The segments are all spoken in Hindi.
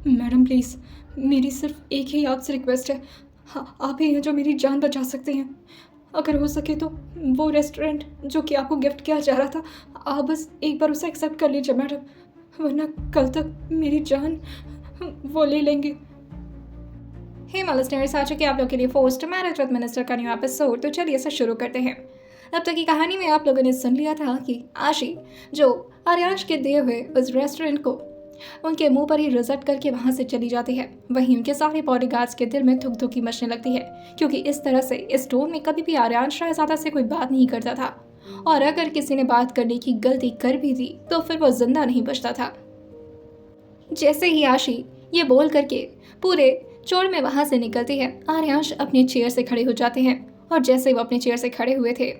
मैडम प्लीज़, मेरी सिर्फ एक ही आपसे रिक्वेस्ट है। हाँ, आप ही हैं जो मेरी जान बचा सकते हैं। अगर हो सके तो वो रेस्टोरेंट जो कि आपको गिफ्ट किया जा रहा था, आप बस एक बार उसे एक्सेप्ट कर लीजिए मैडम, वरना कल तक मेरी जान वो ले लेंगे। हे लिसनर्स, आ चुके आप लोग के लिए फोर्स्ड मैरिज विद मिनिस्टर का न्यू एपिसोड। तो चलिए इसे शुरू करते हैं। अब तक की कहानी में आप लोगों ने सुन लिया था कि आशी जो आर्यांश के दिए हुए उस रेस्टोरेंट को उनके मुंह पर ही रिजेक्ट करके वहां से चली जाती है। वहीं उनके सारे बॉडीगार्ड्स के दिल में थुक थुकी मचने लगती है, क्योंकि इस तरह से इस टोन में कभी भी आर्यांश शहजादा से कोई बात नहीं करता था, और अगर किसी ने बात करने की गलती कर भी दी तो फिर वो जिंदा नहीं बचता था। जैसे ही आशी ये बोल करके पूरे चोर में वहां से निकलती है, आर्यांश अपने चेयर से खड़े हो जाते हैं, और जैसे वो अपने चेयर से खड़े हुए थे,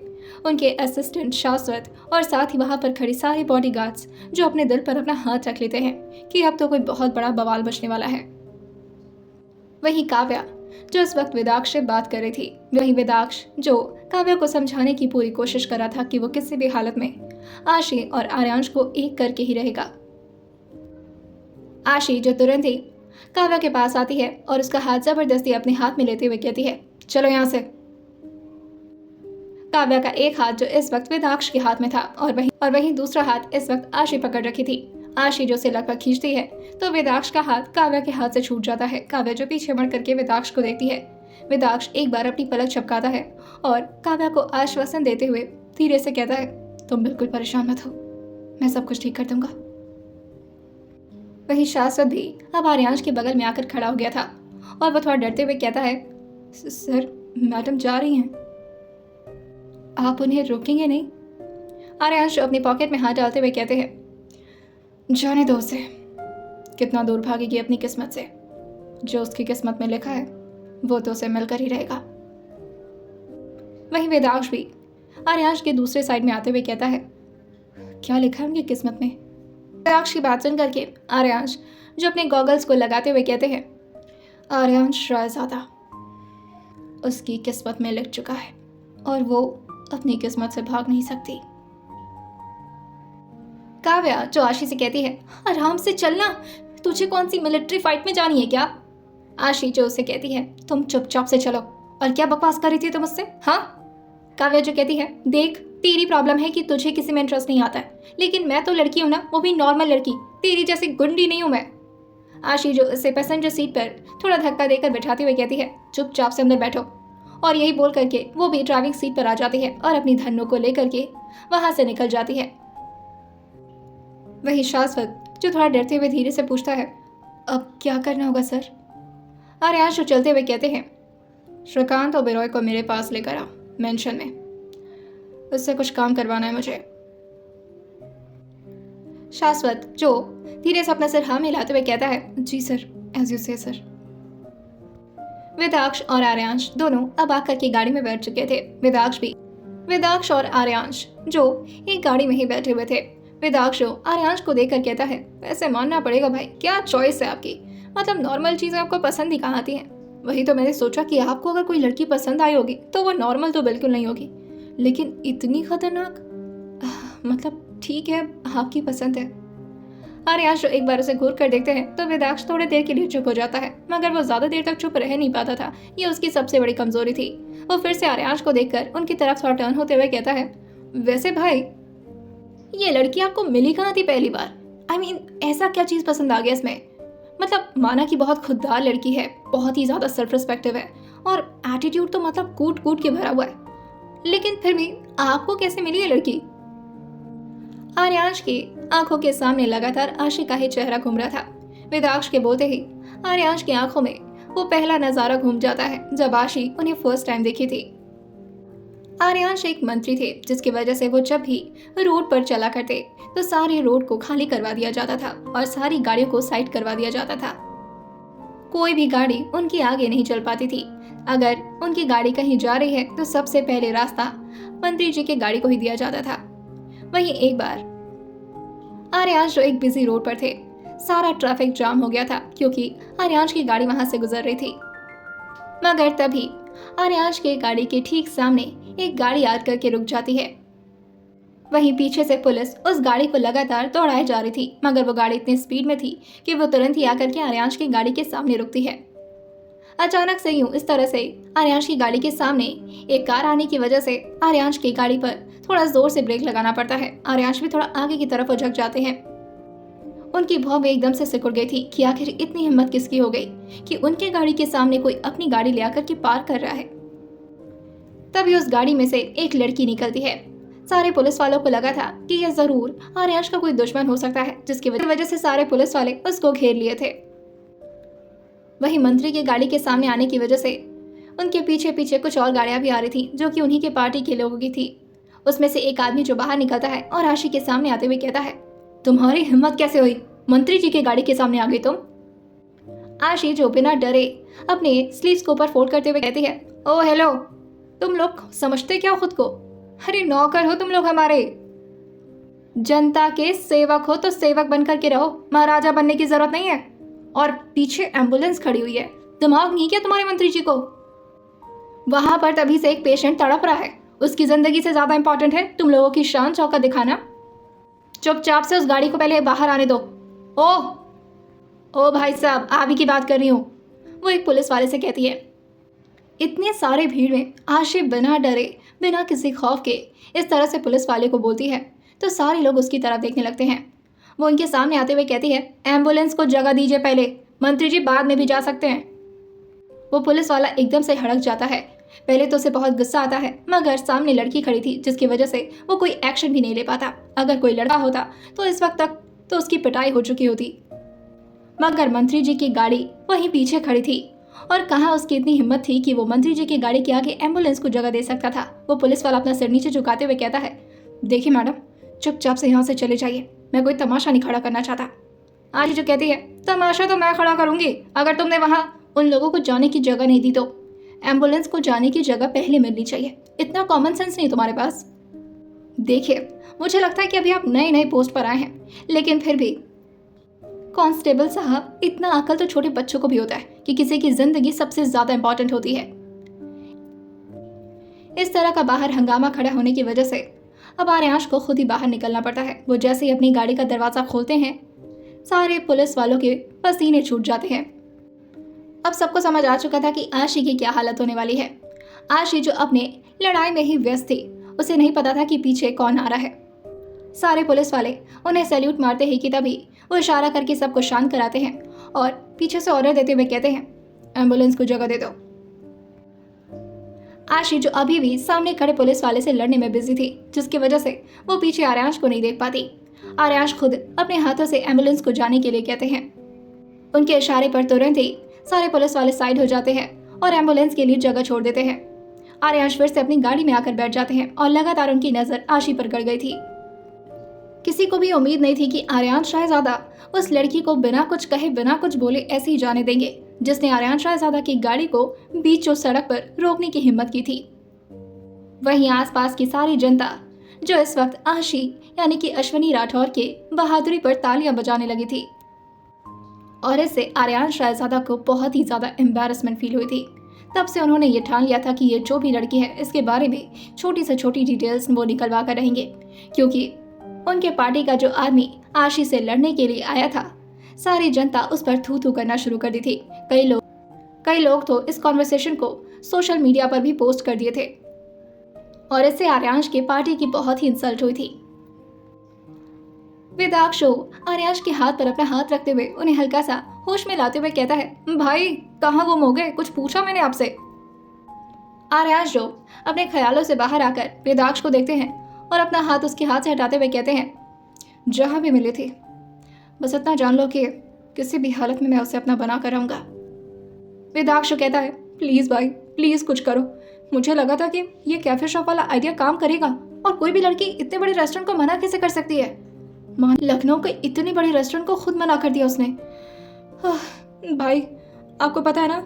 उनके असिस्टेंट शाश्वत और साथ ही वहां पर खड़े सारे बॉडीगार्ड्स जो अपने दिल पर अपना हाथ रख लेते हैं कि अब तो कोई बहुत बड़ा बवाल बचने वाला है। वहीं काव्या जो इस वक्त वेदाक्ष से बात कर रही थी, वहीं वेदाक्ष जो काव्या को समझाने की पूरी कोशिश कर रहा था कि वो किसी भी हालत में आशी और आर्यांश को एक करके ही रहेगा। आशी जो तुरंत ही काव्या के पास आती है और उसका हाथ जबरदस्ती अपने हाथ में लेते हुए कहती है, चलो यहाँ से। काव्या का एक हाथ जो इस वक्त वेदाक्ष के हाथ में था, और वहीं दूसरा हाथ इस वक्त आशी पकड़ रखी थी। आशी जो उसे लगभग खींचती है तो वेदाक्ष का हाथ काव्या के हाथ से छूट जाता है। काव्या जो पीछे मुड़ करके वेदाक्ष को देखती है। वेदाक्ष एक बार अपनी पलक झपकाता है और काव्या को आश्वासन देते हुए धीरे से कहता है, तुम बिल्कुल परेशान मत हो, मैं सब कुछ ठीक कर दूंगा। वहीं शाश्वत भी अब आर्यांश के बगल में आकर खड़ा हो गया था, और वह थोड़ा डरते हुए कहता है, सर मैडम जा रही हैं, आप उन्हें रोकेंगे नहीं? आर्यांश अपनी पॉकेट में हाथ डालते हुए कहते हैं, जाने दो उसे, कितना दूर भागेगी अपनी किस्मत से। जो उसकी किस्मत में लिखा है वो तो उसे मिलकर ही रहेगा। वहीं वेदाक्ष भी आर्यांश के दूसरे साइड में आते हुए कहता है, क्या लिखा है उनकी किस्मत में? वेदाक्ष की बात सुन करके आर्यांश जो अपने गॉगल्स को लगाते हुए कहते हैं, आर्यांश शहजादा उसकी किस्मत में लिख चुका है और वो अपनी किस्मत से भाग नहीं सकती। काव्या जो आशी से कहती है, आराम से चलना, तुझे कौन सी मिलिट्री फाइट में जानी है क्या? आशी जो उसे कहती है, तुम चुपचाप से चलो, और क्या बकवास कर रही थी तुम मुझसे? हाँ। काव्या जो कहती है, देख तेरी प्रॉब्लम है कि तुझे किसी में इंटरेस्ट नहीं आता है, लेकिन मैं तो लड़की हूं ना, वो भी नॉर्मल लड़की, तेरी जैसी गुंडी नहीं हूं मैं। आशी जो उसे पैसेंजर सीट पर थोड़ा धक्का देकर बैठाते हुए कहती है, चुपचाप से अंदर बैठो। और यही बोल करके वो भी ड्राइविंग सीट पर आ जाती है और अपनी धन्नों को लेकर के वहां से निकल जाती है। वही शाश्वत जो थोड़ा डरते हुए धीरे से पूछता है, अब क्या करना होगा सर? आर्यांश चलते हुए कहते हैं, श्रीकांत ओबेरॉय को मेरे पास लेकर आओ मेंशन में, उससे कुछ काम करवाना है मुझे। शाश्वत जो धीरे से अपना सिर हाँ मिलाते हुए कहता है, जी सर, एज यू से सर। वेदाक्ष और आर्यांश दोनों अब आकर के गाड़ी में बैठ चुके थे। वेदाक्ष और आर्यांश जो एक गाड़ी में ही बैठे हुए थे। वेदाक्ष आर्यांश को देखकर कहता है, वैसे मानना पड़ेगा भाई, क्या चॉइस है आपकी, मतलब नॉर्मल चीजें आपको पसंद ही कहाँ आती हैं। वही तो मैंने सोचा कि आपको अगर कोई लड़की पसंद आई होगी तो वो नॉर्मल तो बिल्कुल नहीं होगी, लेकिन इतनी खतरनाक, मतलब ठीक है आपकी पसंद है। आर्यांश एक बार उसे घूर कर देखते हैं तो वेदाक्ष थोड़ी देर के लिए चुप हो जाता है, मगर वो ज्यादा देर तक चुप रह नहीं पाता था, ये उसकी सबसे बड़ी कमजोरी थी। वो फिर से आर्यांश को देखकर उनकी तरफ थोड़ा टर्न होते हुए कहता है, वैसे भाई ये लड़की आपको मिली कहाँ थी पहली बार? I mean, ऐसा क्या चीज पसंद आ गया इसमें? मतलब माना कि बहुत खुददार लड़की है, बहुत ही ज्यादा सेल्फ रिस्पेक्टिव है, और एटीट्यूड तो मतलब कूट कूट के भरा हुआ है, लेकिन फिर भी आपको कैसे मिली ये लड़की? आर्यांश की आंखों के सामने लगातार आशी का ही चेहरा घूम रहा था। वेदाक्ष के बोलते ही आर्यांश की आंखों में वो पहला नजारा घूम जाता है जब आशी उन्हें फर्स्ट टाइम देखी थी। आर्यांश एक मंत्री थे, जिसकी वजह से वो जब भी रोड पर चला करते तो सारे रोड को खाली करवा दिया जाता था और सारी गाड़ियों को साइड करवा दिया जाता था। कोई भी गाड़ी उनके आगे नहीं चल पाती थी। अगर उनकी गाड़ी कहीं जा रही है तो सबसे पहले रास्ता मंत्री जी की गाड़ी को ही दिया जाता था। वहीं एक बार आर्यांश जो एक बिजी रोड पर थे, सारा ट्रैफिक जाम हो गया था क्योंकि आर्यांश की गाड़ी वहां से गुजर रही थी। मगर तभी आर्यांश के गाड़ी के ठीक सामने एक गाड़ी आकर के रुक जाती है। वहीं पीछे से पुलिस उस गाड़ी को लगातार दौड़ाए जा रही थी, मगर वो गाड़ी इतनी स्पीड में थी कि वो तुरंत ही आकर के आर्यांश की गाड़ी के सामने रुकती है। अचानक से यूं इस तरह से आर्यांश की गाड़ी के सामने एक कार आने की वजह से आर्यांश की गाड़ी पर थोड़ा जोर से ब्रेक लगाना पड़ता है। आर्यांश भी थोड़ा आगे की तरफ झुक जाते हैं। उनकी भौं में एकदम से सिकुड़ गई थी कि आखिर इतनी हिम्मत किसकी हो गई कि उनके गाड़ी के सामने कोई अपनी गाड़ी ले आकर के पार कर रहा है। तभी उस गाड़ी में से एक लड़की निकलती है। सारे पुलिस वालों को लगा था कि यह जरूर आर्यांश का कोई दुश्मन हो सकता है, जिसकी वजह से सारे पुलिस वाले उसको घेर लिए थे। वहीं मंत्री की गाड़ी के सामने आने की वजह से उनके पीछे पीछे कुछ और गाड़ियां भी आ रही थी, जो कि उन्हीं के पार्टी के लोगों की थी। उसमें से एक आदमी जो बाहर निकलता है और आशी के सामने आते हुए कहता है, तुम्हारी हिम्मत कैसे हुई, मंत्री जी की गाड़ी के सामने आ गई तुम। आशी जो बिना डरे अपने स्लीव्स को ऊपर फोल्ड करते हुए कहती है, ओ हेलो, तुम लोग समझते क्या हो खुद को? अरे नौकर हो तुम लोग हमारे, जनता के सेवक हो तो सेवक बनकर के रहो, महाराजा बनने की जरूरत नहीं है। और पीछे एम्बुलेंस खड़ी हुई है, दिमाग नहीं क्या तुम्हारे मंत्री जी को? वहां पर तभी से एक पेशेंट तड़प रहा है, उसकी जिंदगी से ज्यादा इंपॉर्टेंट है तुम लोगों की शान चौका दिखाना। चुपचाप से उस गाड़ी को पहले बाहर आने दो। ओ भाई साहब, आप ही की बात कर रही हूँ, वो एक पुलिस वाले से कहती है। इतने सारे भीड़ में आशी बिना डरे बिना किसी खौफ के इस तरह से पुलिस वाले को बोलती है तो सारे लोग उसकी तरफ देखने लगते हैं। वो उनके सामने आते हुए कहती है, एम्बुलेंस को जगह दीजिए पहले, मंत्री जी बाद में भी जा सकते हैं। वो पुलिस वाला एकदम से हड़क जाता है। पहले तो उसे बहुत गुस्सा आता है, मगर सामने लड़की खड़ी थी जिसकी वजह से वो कोई एक्शन भी नहीं ले पाता। अगर कोई लड़का होता तो इस वक्त तक तो उसकी पिटाई हो चुकी होती, मगर मंत्री जी की गाड़ी वहीं पीछे खड़ी थी और कहाँ उसकी इतनी हिम्मत थी कि वो मंत्री जी की गाड़ी के आगे एम्बुलेंस को जगह दे सकता था। वो पुलिस वाला अपना सिर नीचे झुकाते हुए कहता है, देखिए मैडम, चुपचाप से यहाँ से चले जाइए, मैं कोई तमाशा नहीं खड़ा करना चाहता। आज जो कहती है, तमाशा तो मैं खड़ा करूंगी अगर तुमने वहां उन लोगों को जाने की जगह नहीं दी तो। एम्बुलेंस को जाने की जगह पहले मिलनी चाहिए, इतना कॉमन सेंस नहीं तुम्हारे पास। देखिए, मुझे लगता है कि अभी आप नए नए पोस्ट पर आए हैं, लेकिन फिर भी कांस्टेबल साहब, इतना अकल तो छोटे बच्चों को भी होता है कि किसी की जिंदगी सबसे ज्यादा इंपॉर्टेंट होती है। इस तरह का बाहर हंगामा खड़ा होने की वजह से अब आर्यांश को खुद ही बाहर निकलना पड़ता है। वो जैसे ही अपनी गाड़ी का दरवाजा खोलते हैं, सारे पुलिस वालों के पसीने छूट जाते हैं। अब सबको समझ आ चुका था कि आशी की क्या हालत होने वाली है। आशी जो अपने लड़ाई में ही व्यस्त थी, उसे नहीं पता था कि पीछे कौन आ रहा है। सारे पुलिस वाले उन्हें सैल्यूट मारते ही कि तभी वो इशारा करके सबको शांत कराते हैं और पीछे से ऑर्डर देते हुए कहते हैं, एम्बुलेंस को जगह दे दो। आशी जो अभी भी सामने खड़े पुलिस वाले से लड़ने में बिजी थी, जिसकी वजह से वो पीछे आर्यांश को नहीं देख पाती। आर्यांश खुद अपने हाथों से एम्बुलेंस को जाने के लिए कहते हैं। उनके इशारे पर तुरंत ही सारे पुलिस वाले साइड हो जाते हैं और एम्बुलेंस के लिए जगह छोड़ देते हैं। आर्यांश फिर से अपनी गाड़ी में आकर बैठ जाते हैं और लगातार उनकी नजर आशी पर गड़ गई थी। किसी को भी उम्मीद नहीं थी कि आर्यांश शाहजादा उस लड़की को बिना कुछ कहे बिना कुछ बोले ऐसे ही जाने देंगे, जिसने आर्यांश शाहजादा की गाड़ी को बीचों सड़क पर रोकने की हिम्मत की थी। वहीं आसपास की सारी जनता जो इस वक्त आशी यानी कि अश्विनी राठौर के बहादुरी पर तालियां बजाने लगी थी, और इससे आर्यांश शाहजादा को बहुत ही ज्यादा एम्बैरेसमेंट फील हुई थी। तब से उन्होंने ये ठान लिया था कि ये जो भी लड़की है, इसके बारे में छोटी से छोटी डिटेल्स वो निकलवा कर रहेंगे, क्योंकि उनके पार्टी का जो आदमी आशी से लड़ने के लिए आया था, सारी जनता उस पर थू थू करना शुरू कर दी थी। कई लोग तो इस कॉन्वर्सेशन को सोशल मीडिया पर भी पोस्ट कर दिए थे और इससे आर्यांश के पार्टी की बहुत ही इंसल्ट हुई थी। वेदाक्षो आर्यांश के हाथ पर अपना हाथ रखते हुए उन्हें हल्का सा होश में लाते हुए कहता है, भाई कहाँ गुम हो गए, कुछ पूछा मैंने आपसे। आर्यांश जो अपने ख्यालों से बाहर आकर वेदाक्ष को देखते हैं और अपना हाथ उसके हाथ से हटाते हुए कहते हैं, जहां भी मिली थी, बस इतना जान लो कि किसी भी हालत में मैं उसे अपना बना कर रहूंगा। वेदाक्ष कहता है, प्लीज भाई प्लीज कुछ करो, मुझे लगा था कि ये कैफे शॉप वाला आइडिया काम करेगा और कोई भी लड़की इतने बड़े रेस्टोरेंट को मना कैसे कर सकती है। मान लखनऊ के इतनी बड़ी रेस्टोरेंट को खुद मना कर दिया उसने। भाई आपको पता है ना,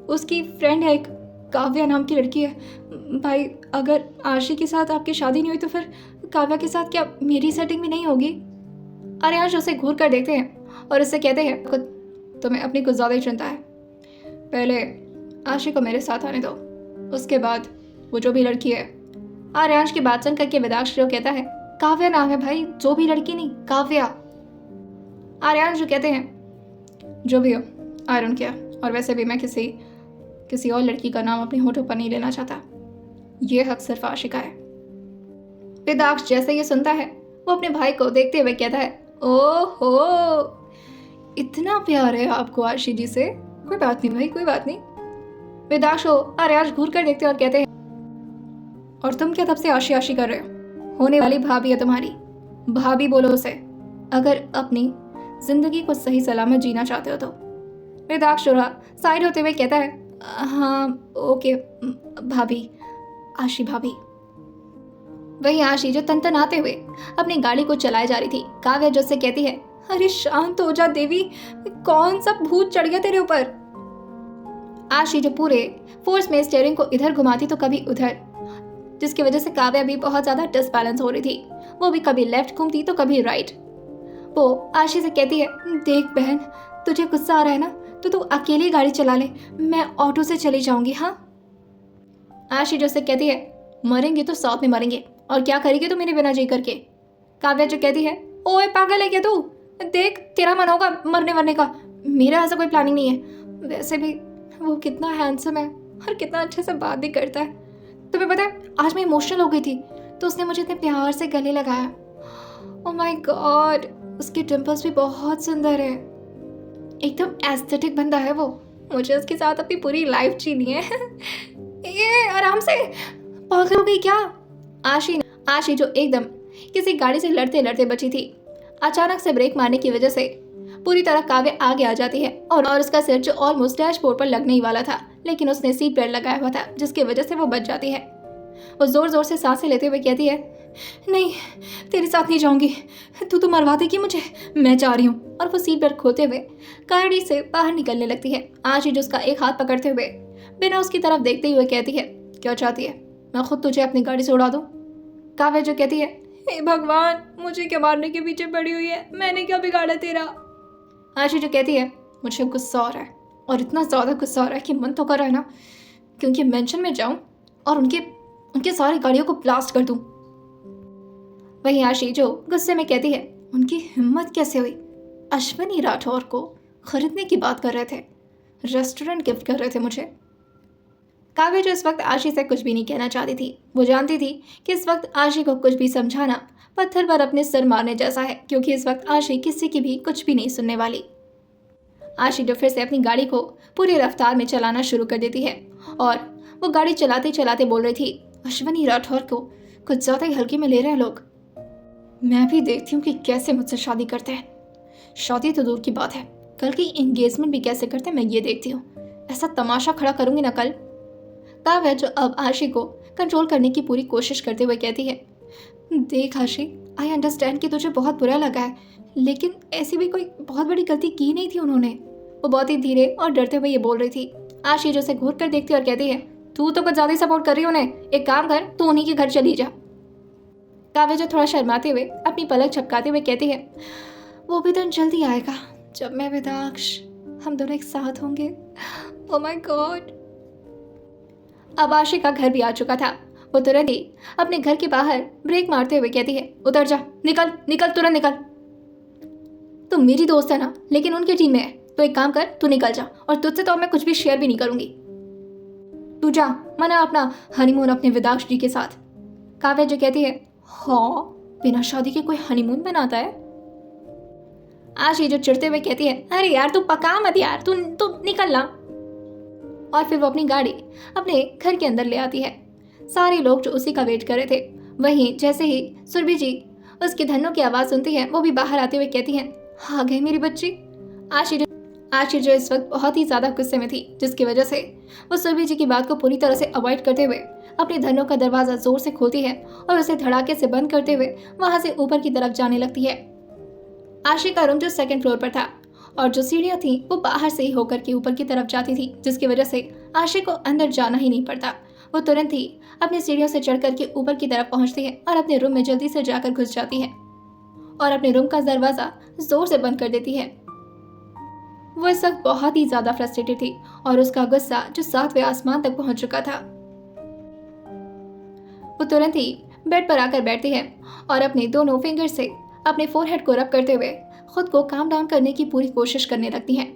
उसकी फ्रेंड है, एक काव्या नाम की लड़की है। भाई अगर आशी के साथ आपकी शादी नहीं हुई तो फिर काव्या के साथ क्या मेरी सेटिंग भी नहीं होगी। आर्यांश उसे घूर कर देखते हैं और उससे कहते हैं, तुम्हें अपनी कुछ ज़्यादा ही चिंता है, पहले आशी को मेरे साथ आने दो, उसके बाद वो जो भी लड़की है। आर्यांश की बात सुन करके वेदाक्ष कहता है, काव्या नाम है भाई, जो भी लड़की नहीं, काव्या। आर्यन जो कहते हैं जो भी हो आई डोंट केयर, और वैसे भी मैं किसी और लड़की का नाम अपने होठों पर नहीं लेना चाहता, ये हक सिर्फ आशिका है। वेदाक्ष जैसे ये सुनता है वो अपने भाई को देखते हुए कहता है, ओहो इतना प्यार है आपको आशी जी से। कोई बात नहीं भाई, कोई बात नहीं। वेदाक्ष को आर्यन घूर कर देखते और कहते हैं, और तुम क्या तब से आशी आशी कर रहे हो? होने वाली भाभी है तुम्हारी, भाभी बोलो उसे, अगर अपनी जिंदगी को सही सलामत जीना चाहते हो तो। वेदाक्ष साइड होते हुए कहता है, हाँ ओके भाभी, आशी भाभी। वही आशी जो तनतनाते हुए अपनी गाड़ी को चलाए जा रही थी, काव्या जो से कहती है, अरे शांत हो जा देवी, कौन सा भूत चढ़ गया तेरे ऊपर। आशी जो पूरे फोर्स में स्टीयरिंग को इधर घुमाती तो कभी उधर, जिसकी वजह से काव्या भी बहुत ज्यादा डिसबैलेंस हो रही थी। वो भी कभी लेफ्ट घूमती तो कभी राइट। वो आशी से कहती है, देख बहन, तुझे गुस्सा आ रहा है ना तो तू अकेली गाड़ी चला ले, मैं ऑटो से चली जाऊंगी। हाँ। आशी जो से कहती है, मरेंगे तो साथ में मरेंगे, और क्या करेगी तू मेरे बिना जी करके। काव्या जो कहती है, ओए पागल है क्या तू, देख तेरा मन होगा मरने वरने का, मेरा ऐसा कोई प्लानिंग नहीं है। वैसे भी वो कितना हैंडसम है और कितना अच्छे से बात भी करता है। तुम्हें पता है आज मैं इमोशनल हो गई थी तो उसने मुझे इतने प्यार से गले लगाया। ओह माय गॉड, उसके डिम्पल्स भी बहुत सुंदर है, एकदम एस्थेटिक बंदा है वो। मुझे उसके साथ अपनी पूरी लाइफ जीनी है। ये आराम से, पागल हो गई क्या? आशी जो एकदम किसी गाड़ी से लड़ते लड़ते बची थी, अचानक से ब्रेक मारने की वजह से पूरी तरह काव्य आगे आ जाती है और उसका सिर जो ऑलमोस्ट डैशबोर्ड पर लगने ही वाला था, लेकिन उसने सीट बेल्ट लगाया हुआ था जिसकी वजह से वो बच जाती है। वो जोर जोर से सांसें लेते हुए कहती है, नहीं तेरे साथ नहीं जाऊंगी, तू तो मरवा देगी मुझे, मैं जा रही हूँ। और वो सीट बेल्ट खोलते हुए गाड़ी से बाहर निकलने लगती है। आशी जो उसका एक हाथ पकड़ते हुए बिना उसकी तरफ देखते हुए कहती है, क्या चाहती है, मैं खुद तुझे अपनी गाड़ी से उड़ा दूँ? काव्या जो कहती है, हे भगवान, मुझे क्या मारने के पीछे पड़ी हुई है, मैंने क्या बिगाड़ा तेरा। आशी जो कहती है, मुझे गुस्सा आ रहा है, और इतना ज़्यादा गुस्सा आ रहा है कि मन तो कर रहा है ना कि उनके मेंशन में जाऊं और उनके सारी गाड़ियों को ब्लास्ट कर दूं। वहीं आशी जो गुस्से में कहती है, उनकी हिम्मत कैसे हुई, अश्विनी राठौर को खरीदने की बात कर रहे थे, रेस्टोरेंट गिफ्ट कर रहे थे मुझे। काव्या जो इस वक्त आशी से कुछ भी नहीं कहना चाहती थी, वो जानती थी कि इस वक्त आशी को कुछ भी समझाना पत्थर पर अपने सिर मारने जैसा है, क्योंकि इस वक्त आशी किसी की भी कुछ भी नहीं सुनने वाली। आशी जो फिर से अपनी गाड़ी को पूरी रफ्तार में चलाना शुरू कर देती है और वो गाड़ी चलाते चलाते बोल रही थी, अश्विनी राठौर को कुछ ज़्यादा ही हल्के में ले रहे हैं लोग। मैं भी देखती हूँ कि कैसे मुझसे शादी करते हैं। शादी तो दूर की बात है, कल की एंगेजमेंट भी कैसे करते हैं मैं ये देखती हूँ। ऐसा तमाशा खड़ा करूंगी ना कल। काव्या जो अब आशी को कंट्रोल करने की पूरी कोशिश करते हुए कहती है, देख आशी, आई अंडरस्टैंड कि तुझे बहुत बुरा लगा है, लेकिन ऐसी भी कोई बहुत बड़ी गलती की नहीं थी उन्होंने। वो बहुत ही धीरे और डरते हुए ये बोल रही थी। आशी जो उसे घूर कर देखती और कहती है, तू तो कुछ ज़्यादा सपोर्ट कर रही है उन्हें, एक काम कर, तू उन्हीं के घर चली जा। काव्या जो थोड़ा शर्माते हुए अपनी पलक झपकाते हुए कहती है, वो भी दिन जल्दी आएगा जब मैं वेदाक्ष हम दोनों एक साथ होंगे। Oh my God. अब आशी का घर भी आ चुका था। वो तुरंत ही अपने घर के बाहर ब्रेक मारते हुए कहती है, उतर जा, निकल निकल, तुरंत निकल। तुम मेरी दोस्त है ना, लेकिन उनकी टीम में है, तो एक काम कर, तू निकल जा, और तुझसे तो मैं कुछ भी शेयर भी नहीं करूंगी। तू जा, मना अपना हनीमून अपने वेदाक्ष जी के साथ। काव्या जो कहती है, हाँ बिना शादी के कोई हनीमून बनाता है? आशी जो चिढ़ते हुए कहती है, अरे यार तू पका मत यार, तू निकल ना। और फिर वो अपनी गाड़ी अपने घर के अंदर ले आती है। सारे लोग जो उसी का वेट कर रहे थे, वहीं जैसे ही सुरभि जी उसकी धन्नों की आवाज़ सुनती है, वो भी बाहर आते हुए कहती हैं, आ गई मेरी बच्ची। आशी जो इस वक्त बहुत ही ज़्यादा गुस्से में थी, जिसकी वजह से वो सुरभि जी की बात को पूरी तरह से अवॉइड करते हुए अपनी धन्नों का दरवाज़ा जोर से खोलती है और उसे धड़ाके से बंद करते हुए वहाँ से ऊपर की तरफ जाने लगती है। आशी का रूम जो सेकंड फ्लोर पर था और जो सीढ़ियाँ थी वो बाहर से ही होकर के ऊपर की तरफ जाती थी, जिसकी वजह से आशी को अंदर जाना ही नहीं पड़ता। वो तुरंत ही अपनी सीढ़ियों से चढ़ करके ऊपर की तरफ पहुंचती है और अपने रूम में जल्दी से जाकर घुस जाती है और अपने रूम का दरवाज़ा जोर से बंद कर देती है। वो इस वक्त बहुत ही ज़्यादा फ्रस्ट्रेटेड थी और उसका गुस्सा जो 7वें आसमान तक पहुंच चुका था। वो तुरंत ही बेड पर आकर बैठती है और अपने दोनों फिंगर से अपने फोरहेड को रब करते हुए खुद को काम डाउन करने की पूरी कोशिश करने लगती हैं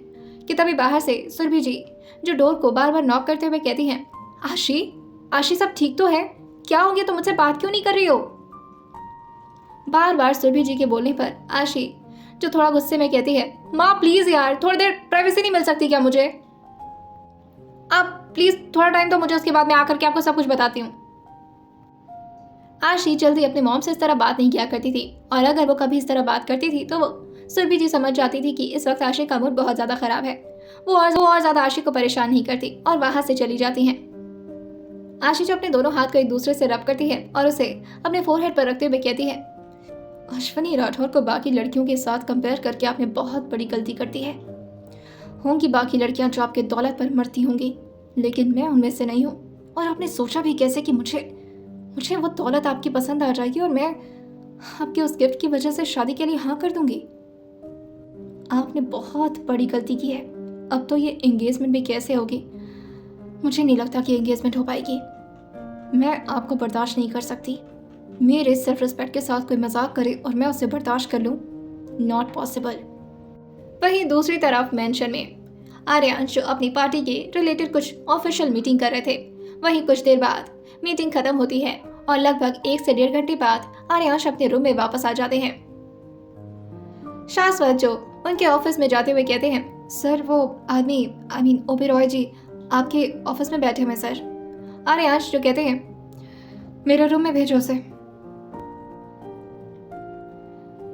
कि तभी बाहर से सुरभि जी जो डोर को बार बार नॉक करते हुए कहती हैं, आशी, आशी सब ठीक तो है? क्या हो गया? तुम मुझसे बात क्यों नहीं कर रही हो? बार बार सुरभि जी के बोलने पर आशी जो थोड़ा गुस्से में कहती है, माँ प्लीज यार, थोड़ी देर प्राइवेसी नहीं मिल सकती क्या मुझे? आप प्लीज थोड़ा टाइम दो मुझे, उसके बाद मैं आकर के आपको सब कुछ बताती हूँ। आशी जल्दी अपने मॉम से इस तरह बात नहीं किया करती थी, और अगर वो कभी इस तरह बात करती थी तो वो सुरभि जी समझ जाती थी कि इस वक्त आशी का मूड बहुत ज्यादा खराब है। वो और ज्यादा आशी को परेशान नहीं करती और वहां से चली जाती हैं। आशी जो अपने दोनों हाथ को एक दूसरे से रब करती है और उसे अपने फोरहेड पर रखते हुए कहती है, अश्विनी राठौर को बाकी लड़कियों के साथ कंपेयर करके आपने बहुत बड़ी गलती कर दी है। होंगी बाकी लड़कियां जो आपके दौलत पर मरती होंगी, लेकिन मैं उनमें से नहीं हूँ। और आपने सोचा भी कैसे कि मुझे वो दौलत आपकी पसंद आ जाएगी और मैं आपके उस गिफ्ट की वजह से शादी के लिए हाँ कर दूंगी? आपने बहुत बड़ी गलती की है। अब तो ये एंगेजमेंट भी कैसे होगी? मुझे नहीं लगता कि एंगेजमेंट हो पाएगी। मैं आपको बर्दाश्त नहीं कर सकती। मेरे सेल्फ रिस्पेक्ट के साथ कोई मजाक करे और मैं उसे बर्दाश्त कर लूं, नॉट पॉसिबल। वहीं दूसरी तरफ मेंशन में आर्यांश जो अपनी पार्टी के रिलेटेड कुछ ऑफिशियल मीटिंग कर रहे थे, वहीं कुछ देर बाद मीटिंग खत्म होती है और लगभग 1 से 1.5 घंटे बाद आर्यांश अपने रूम में वापस आ जाते हैं। शाश्वत जो उनके ऑफिस में जाते हुए कहते हैं, सर वो आदमी ओबेरॉय जी आपके ऑफिस में बैठे हुए सर। आर्यांश जो कहते हैं, मेरे रूम में भेजो उसे।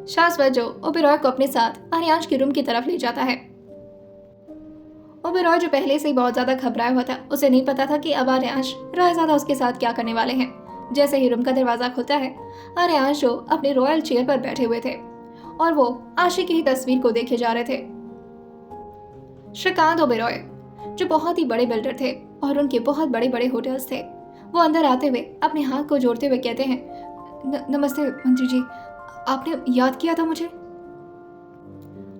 शाश्वत जो ओबेरॉय को अपने साथ आर्यांश के रूम की तरफ ले जाता है। ओबेरॉय जो पहले से ही बहुत ज्यादा घबराया हुआ था, उसे नहीं पता था कि अब आर्यांश रायजादा उसके साथ क्या करने वाले हैं। जैसे ही रूम का दरवाजा खुलता है, आर्यांश जो अपने रॉयल चेयर पर बैठे हुए थे और वो आशी की ही तस्वीर को देखे जा रहे थे। श्रीकांत ओबेरॉय जो बहुत ही बड़े बिल्डर थे और उनके बहुत बड़े बड़े होटल्स थे, वो अंदर आते हुए अपने हाथ को जोड़ते हुए कहते हैं, नमस्ते मंत्री जी, आपने याद किया था मुझे?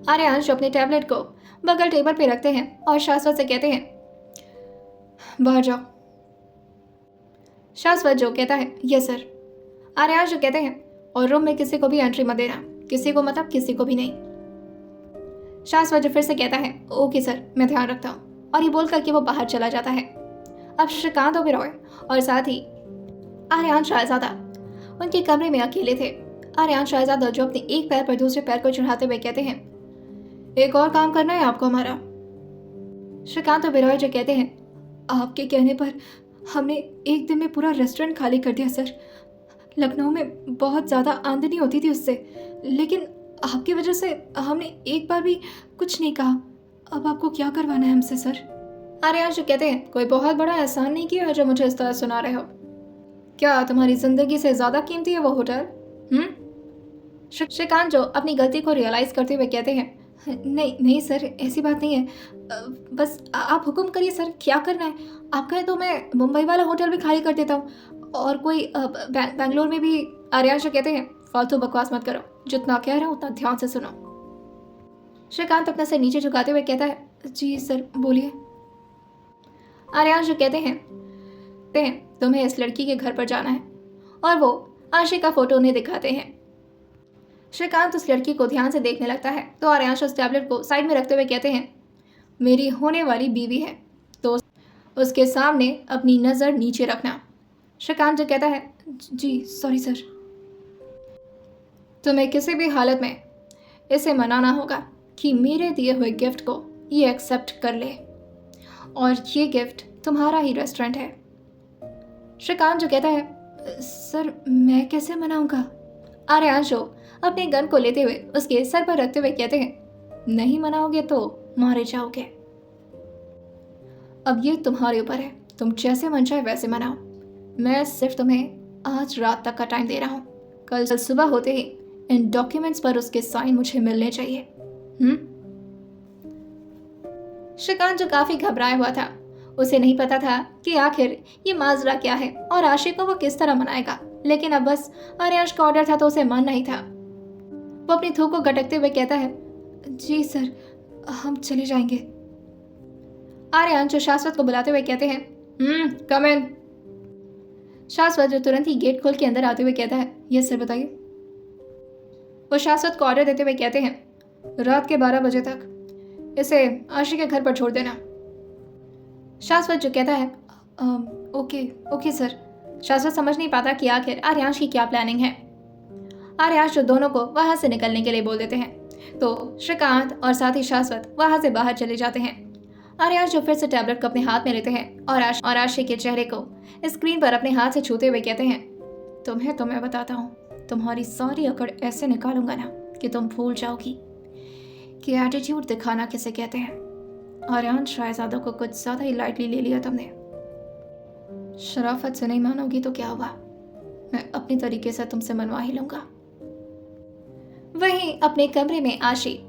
आर्यांश अपने टैबलेट को बगल टेबल पे रखते हैं और शाश्वत से कहते हैं, बाहर जाओ। शाश्वत जो कहता है, यस सर। आर्यांश जो कहते हैं, और रूम में किसी को भी एंट्री मत देना, किसी को मतलब किसी को भी नहीं। शाश्वत जो फिर से कहता है, ओके सर, मैं ध्यान रखता हूँ, और ये बोल करके वो बाहर चला जाता है। अब श्रीकांत ओबेरॉय और साथ ही आर्यांश रायजादा उनके कमरे में अकेले थे। आर्यांश रायजादा जो अपने एक पैर पर दूसरे पैर को चढ़ाते हुए कहते हैं, एक और काम करना है आपको हमारा। श्रीकांत ओबेरॉय जो कहते हैं, आपके कहने पर हमने एक दिन में पूरा रेस्टोरेंट खाली कर दिया सर। लखनऊ में बहुत ज़्यादा आमदनी होती थी उससे, लेकिन आपकी वजह से हमने एक बार भी कुछ नहीं कहा। अब आपको क्या करवाना है हमसे सर? आर्यांश जो कहते हैं, कोई बहुत बड़ा एहसान नहीं किया है जो मुझे इस तरह सुना रहे हो। क्या तुम्हारी जिंदगी से ज़्यादा कीमती है वो होटल? श्रीकांत जो अपनी गलती को रियलाइज करते हुए कहते हैं, नहीं सर, ऐसी बात नहीं है। बस आप हुक्म करिए सर, क्या करना है? आप कहें तो मैं मुंबई वाला होटल भी खाली कर देता हूँ और कोई बैंगलोर में भी। आर्यांश कहते हैं, फालतू बकवास मत करो, जितना कह रहा हूँ उतना ध्यान से सुनो। श्रीकांत अपना सिर नीचे झुकाते हुए कहता है, जी सर बोलिए। आर्यांश कहते हैं, तुम्हें इस लड़की के घर पर जाना है, और वो आशी का फोटो उन्हें दिखाते हैं। श्रीकांत उस लड़की को ध्यान से देखने लगता है तो आर्यांश उस टैबलेट को साइड में रखते हुए कहते हैं, मेरी होने वाली बीवी है तो उसके सामने अपनी नज़र नीचे रखना। श्रीकांत जो कहता है, जी सॉरी सर। तुम्हें किसी भी हालत में इसे मनाना होगा कि मेरे दिए हुए गिफ्ट को ये एक्सेप्ट कर ले, और ये गिफ्ट तुम्हारा ही रेस्टोरेंट है। श्रीकांत जो कहता है, सर मैं कैसे मनाऊंगा? आर्यांश अपने गन को लेते हुए उसके सर पर रखते हुए कहते हैं, नहीं मनाओगे तो मारे जाओगे। अब ये तुम्हारे ऊपर है, तुम जैसे मन चाहे वैसे मनाओ। मैं सिर्फ तुम्हें आज रात तक का टाइम दे रहा हूँ। कल सुबह होते ही इन डॉक्यूमेंट्स पर उसके साइन मुझे मिलने चाहिए। श्रीकांत जो काफी घबराया हुआ था, उसे नहीं पता था कि आखिर ये माजरा क्या है और आशिक को वो किस तरह मनाएगा, लेकिन अब बस आर्यांश का ऑर्डर था तो उसे मानना ही था। वो अपनी थूक को गटकते हुए कहता है, जी सर हम चले जाएंगे। आर्यांश जो शाश्वत को बुलाते हुए कहते हैं, कम इन। शाश्वत जो तुरंत ही गेट खोल के अंदर आते हुए कहता है, यस सर बताइए। वो शाश्वत को ऑर्डर देते हुए कहते हैं, रात के 12 बजे तक इसे आशी के घर पर छोड़ देना। शाश्वत जो कहता है, ओके ओके सर। शाश्वत समझ नहीं पाता कि आखिर आर्यांश की क्या प्लानिंग है। आर्यांश जो दोनों को वहां से निकलने के लिए बोल देते हैं तो श्रीकांत और साथ ही शाश्वत वहां से बाहर चले जाते हैं। आर्यांश जो फिर से टैबलेट को अपने हाथ में लेते हैं और आशी के चेहरे को स्क्रीन पर अपने हाथ से छूते हुए कहते हैं, तुम्हें तो मैं बताता हूँ, तुम्हारी सारी अकड़ ऐसे निकालूंगा ना कि तुम भूल जाओगी कि एटीट्यूड दिखाना किसे कहते हैं। आर्यांश शहजादों को कुछ ज्यादा ही लाइटली ले लिया तुमने। शराफत से नहीं मानोगी तो क्या हुआ, मैं अपनी तरीके से तुमसे मनवा ही लूंगा। वहीं अपने कमरे में आशी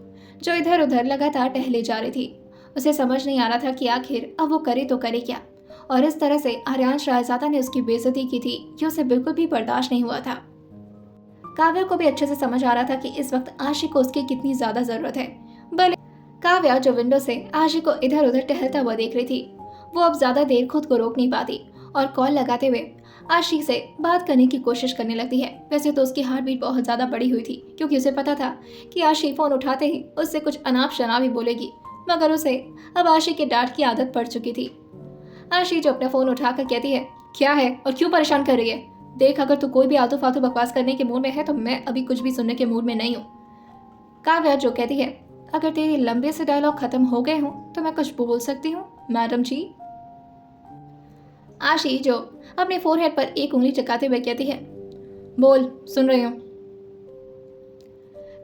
जो इधर उधर लगातार टहले जा रही थी, उसे समझ नहीं आ रहा था कि आखिर अब वो करे तो करे क्या। और इस तरह से आर्यांश शहजादा ने उसकी बेइज्जती की थी कि उसे बिल्कुल भी बर्दाश्त नहीं हुआ था। काव्या को भी अच्छे से समझ आ रहा था कि इस वक्त आशी को उसकी कितनी ज्यादा जरूरत है। भले काव्या जो विंडो से आशी को इधर उधर टहलता हुआ देख रही थी, वो अब ज्यादा देर खुद को रोक नहीं पाती और कॉल लगाते हुए आशी से बात करने की कोशिश करने लगती है। वैसे तो उसकी हार्ट बीट बहुत ज्यादा बढ़ी हुई थी क्योंकि उसे पता था कि आशी फोन उठाते ही उससे कुछ अनाप शनाप ही बोलेगी, मगर उसे अब आशी के डांट की आदत पड़ चुकी थी। आशी जो अपना फोन उठाकर कहती है, क्या है और क्यों परेशान कर रही है, देख अगर तू कोई भी आलतू फालतू बकवास करने के मूड में है तो मैं अभी कुछ भी सुनने के मूड में नहीं हूँ। काव्या जो कहती है, अगर तेरे लंबे से डायलॉग खत्म हो गए हों तो मैं कुछ बोल सकती हूँ मैडम जी। आशी जो अपने फोरहेड पर एक उंगली चकाते हुए कहती है, बोल सुन रही हूँ।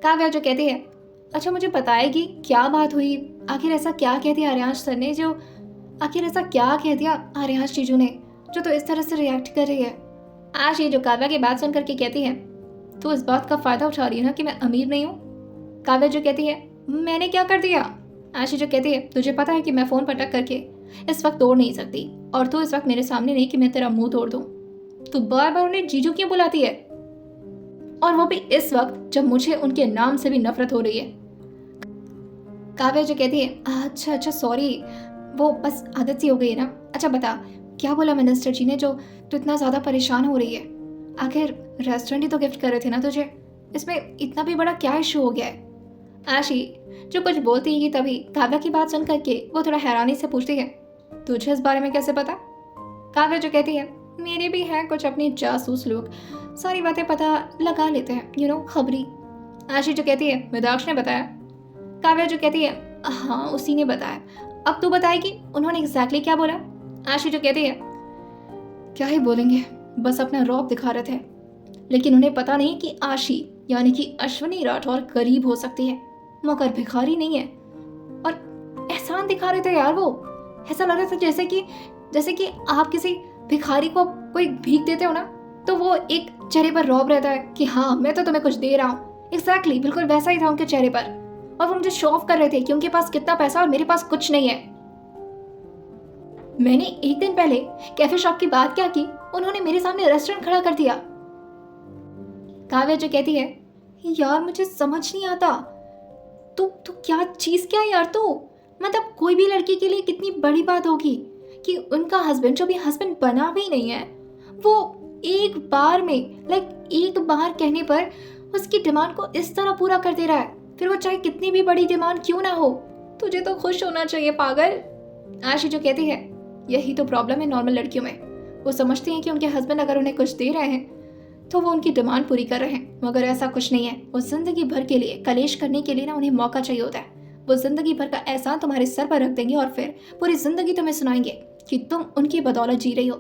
काव्या जो कहती है, अच्छा मुझे बताएगी क्या बात हुई, आखिर ऐसा क्या कह दिया आर्यांश सर ने जो आखिर ऐसा क्या कह दिया आर्यांश जीजू ने जो तो इस तरह से रिएक्ट कर रही है। आशी जो काव्या की बात सुन करके कहती है, तो इस बात का फायदा उठा रही है ना कि मैं अमीर नहीं हूँ। काव्या जो कहती है, मैंने क्या कर दिया। आशी जो कहती है, तुझे पता है कि मैं फोन पटक करके इस वक्त तोड़ नहीं सकती और तू इस वक्त मेरे सामने नहीं कि मैं तेरा मुंह तोड़ दूं। तू बार बार उन्हें जीजू क्यों बुलाती है, और वो भी इस वक्त जब मुझे उनके नाम से भी नफरत हो रही है। काव्या जो कहती है, अच्छा अच्छा सॉरी, वो बस आदत सी हो गई है ना। अच्छा बता क्या बोला मिनिस्टर जी ने जो तू इतना ज्यादा परेशान हो रही है। आखिर रेस्टोरेंट ही तो गिफ्ट कर रहे थे ना तुझे, इसमें इतना भी बड़ा क्या इशू हो गया है। आशी जो कुछ बोलती है कि तभी काव्या की बात सुन करके वो थोड़ा हैरानी से पूछती है, तुझे इस बारे में कैसे पता। काव्या जो कहती है, मेरे भी हैं कुछ अपने जासूस लोग, सारी बातें पता लगा लेते हैं खबरी। आशी जो कहती है, विदाक्ष ने बताया। काव्या जो कहती है, हाँ उसी ने बताया, अब तू बताएगी उन्होंने एग्जैक्टली क्या बोला। आशी जो कहती है, क्या ही बोलेंगे, बस अपना रौब दिखा रहे थे, लेकिन उन्हें पता नहीं कि आशी यानी कि अश्विनी राठौर गरीब हो सकती है मगर भिखारी नहीं है। और एहसान दिखा रहे थे यार, वो ऐसा लग रहा था जैसे कि आप किसी भिखारी को कोई भीख देते हो ना तो वो एक चेहरे पर रौब रहता है कि हाँ मैं तो तुम्हें कुछ दे रहा हूँ। एग्जैक्टली बिल्कुल वैसा ही था उनके चेहरे पर, और वो मुझे शो ऑफ कर रहे थे कि उनके पास कितना पैसा और मेरे पास कुछ नहीं है। मैंने एक दिन पहले कैफे शॉप की बात क्या की, उन्होंने मेरे सामने रेस्टोरेंट खड़ा कर दिया। काव्या जो कहती है, यार मुझे समझ नहीं आता तू क्या चीज क्या यार, तू मतलब कोई भी लड़की के लिए कितनी बड़ी बात होगी कि उनका हस्बैंड जो भी हस्बैंड बना भी नहीं है वो एक बार में एक बार कहने पर उसकी डिमांड को इस तरह पूरा कर दे रहा है, फिर वो चाहे कितनी भी बड़ी डिमांड क्यों ना हो। तुझे तो खुश होना चाहिए पागल। आशी जो कहती है, यही तो प्रॉब्लम है नॉर्मल लड़कियों में, वो समझती हैं कि उनके हस्बैंड अगर उन्हें कुछ दे रहे हैं तो वो उनकी डिमांड पूरी कर रहे हैं, मगर ऐसा कुछ नहीं है। वो जिंदगी भर के लिए कलेश करने के लिए ना उन्हें मौका चाहिए होता है। वो जिंदगी भर का एहसान तुम्हारे सर पर रख देंगे और फिर पूरी जिंदगी तुम्हें सुनाएंगे कि तुम उनकी बदौलत जी रही हो।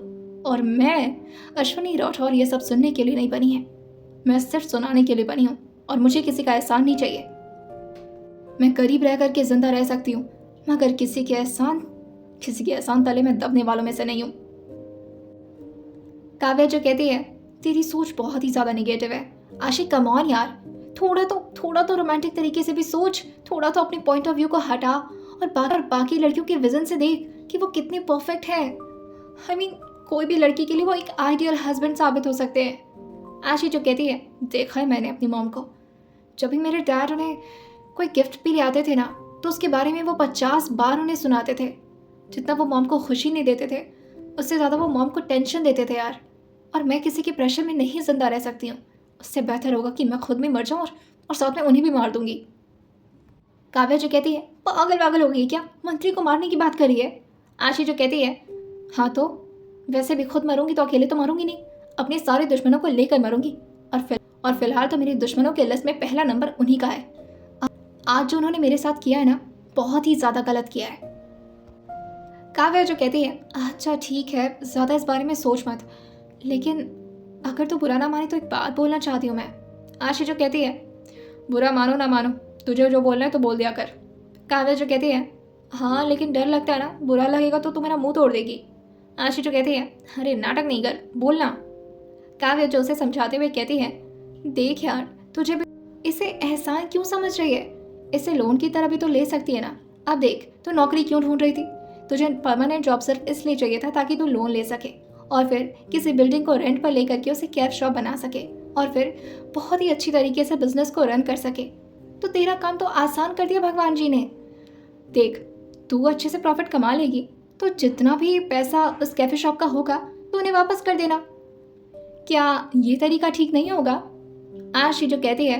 और मैं अश्विनी राठौर ये सब सुनने के लिए नहीं बनी है, मैं सिर्फ सुनाने के लिए बनी हूँ और मुझे किसी का एहसान नहीं चाहिए। मैं गरीब रह करके जिंदा रह सकती हूँ मगर किसी के एहसान तले में दबने वालों में से नहीं हूँ। काव्या जो कहती है, तेरी सोच बहुत ही ज्यादा निगेटिव है। आशी कम ऑन यार, थोड़ा तो रोमांटिक तरीके से भी सोच, थोड़ा तो अपने पॉइंट ऑफ व्यू को हटा और बाकी लड़कियों के विजन से देख कि वो कितने परफेक्ट है। आई मीन कोई भी लड़की के लिए वो एक आइडियल हस्बैंड साबित हो सकते हैं। आशी जो कहती है, देखा है मैंने अपनी मॉम को, जब भी मेरे डैड उन्हें कोई गिफ्ट भी ले आते थे ना तो उसके बारे में वो 50 बार उन्हें सुनाते थे। जितना वो मॉम को खुशी नहीं देते थे उससे ज़्यादा वो मॉम को टेंशन देते थे यार। और मैं किसी के प्रेशर में नहीं जिंदा रह सकती हूँ। उससे बेहतर होगा कि मैं खुद भी मर जाऊँ और साथ में उन्हें भी मार दूंगी। काव्या जो कहती है, पागल पागल हो गई क्या, मंत्री को मारने की बात करी है। आशी जो कहती है, हाँ तो वैसे भी खुद मरूंगी तो अकेले तो मरूंगी नहीं, अपने सारे दुश्मनों को लेकर मरूंगी। और फिलहाल तो मेरे दुश्मनों के लिस्ट में पहला नंबर उन्हीं का है। आज जो उन्होंने मेरे साथ किया है ना, बहुत ही ज़्यादा गलत किया है। काव्या जो कहती है, अच्छा ठीक है, ज़्यादा इस बारे में सोच मत, लेकिन अगर तू बुरा ना माने तो एक बात बोलना चाहती हूँ मैं। आशी जो कहती है, बुरा मानो ना मानो, तुझे जो बोलना है तो बोल दिया कर। काव्या जो कहती है, हाँ लेकिन डर लगता है ना, बुरा लगेगा तो तू मेरा मुंह तोड़ देगी। आशी जो कहती है, अरे नाटक नहीं कर, बोलना। काव्या जो उसे समझाते हुए कहती है, देख यार, तुझे भी इसे एहसान क्यों समझ रही है, इसे लोन की तरह भी तो ले सकती है ना। अब देख, तू नौकरी क्यों ढूंढ रही थी, तुझे परमानेंट जॉब सिर्फ इसलिए चाहिए था ताकि तू लोन ले सके और फिर किसी बिल्डिंग को रेंट पर लेकर के उसे कैफ शॉप बना सके और फिर बहुत ही अच्छी तरीके से बिजनेस को रन कर सके। तो तेरा काम तो आसान कर दिया भगवान जी ने। देख, तू अच्छे से प्रॉफिट कमा लेगी तो जितना भी पैसा उस कैफे शॉप का होगा तो उन्हें वापस कर देना। क्या ये तरीका ठीक नहीं होगा। आशी जो कहती है,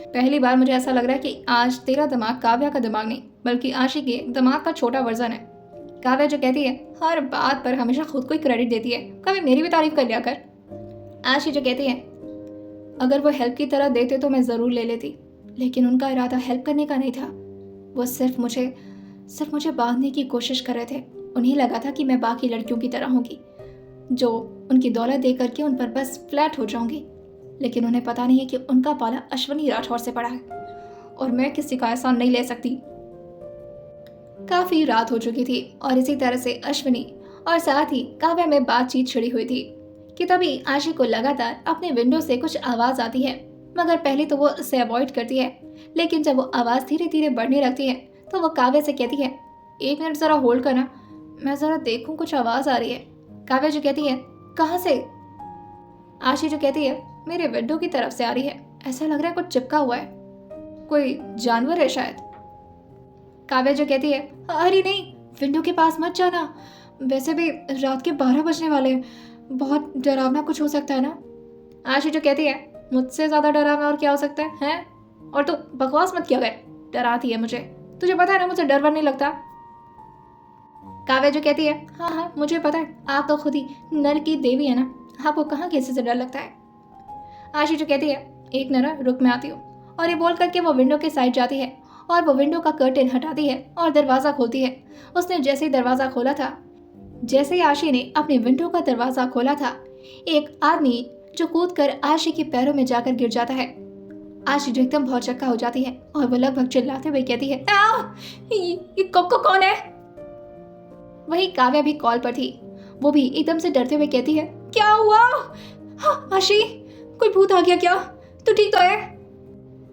पहली बार मुझे ऐसा लग रहा है कि आज तेरा दिमाग काव्या का दिमाग नहीं बल्कि आशी के दिमाग का छोटा वर्जन है। काव्या जो कहती है, हर बात पर हमेशा खुद को ही क्रेडिट देती है, कभी मेरी भी तारीफ कर लिया कर। आशी जो कहती है, अगर वो हेल्प की तरह देते तो मैं ज़रूर ले लेती, लेकिन उनका इरादा हेल्प करने का नहीं था। वो सिर्फ मुझे बांधने की कोशिश कर रहे थे। उन्हें लगा था कि मैं बाकी लड़कियों की तरह होंगी जो उनकी दौलत दे करके उन पर बस फ्लैट हो जाऊंगी, लेकिन उन्हें पता नहीं है कि उनका पाला अश्वनी राठौर से पड़ा है और मैं किसी का एहसान नहीं ले सकती। काफी रात हो चुकी थी और इसी तरह से अश्विनी और साथ ही काव्या में बातचीत छिड़ी हुई थी कि तभी आशी को लगातार अपने विंडो से कुछ आवाज आती है, मगर पहले तो वो उसे अवॉइड करती है, लेकिन जब वो आवाज धीरे धीरे बढ़ने लगती है तो वो काव्या से कहती है, 1 मिनट जरा होल्ड करना, मैं जरा देखूं कुछ आवाज आ रही है। काव्या जो कहती है, कहाँ से। आशी जो कहती है, मेरे विंडो की तरफ से आ रही है, ऐसा लग रहा है कुछ चिपका हुआ है, कोई जानवर है शायद। काव्या जो कहती है, अरे नहीं, विंडो के पास मत जाना, वैसे भी रात के 12 बजने वाले हैं, बहुत डरावना कुछ हो सकता है ना। आशी जो कहती है, मुझसे ज्यादा डरावना और क्या हो सकता है हैं? और तो बकवास मत किया कर, डराती है मुझे, तुझे पता है ना मुझे डर वर नहीं लगता। काव्या जो कहती है, हाँ हाँ मुझे पता है, आप तो खुद ही नर की देवी है ना, आपको कहाँ किसी से डर लगता है। आशी जो कहती है, एक मिनट रुक, मैं आती हूँ। और ये बोल करके वो विंडो के साइड जाती है और वो विंडो का कर्टेन हटाती है और दरवाज़ा खोलती है। उसने जैसे ही दरवाज़ा खोला था, जैसे ही आशी ने अपने विंडो का दरवाज़ा खोला था, एक आदमी जो कूदकर आशी के पैरों में जाकर गिर जाता है। आशी जो एकदम बहुत चक्का हो जाती है और वो लगभग चिल्लाते हुए कहती है, ये कौन है। वही काव्या भी कॉल पर थी, वो भी एकदम से डरते हुए कहती है, क्या हुआ। हाँ, आशी, कोई भूत आ गया क्या, तू ठीक तो है।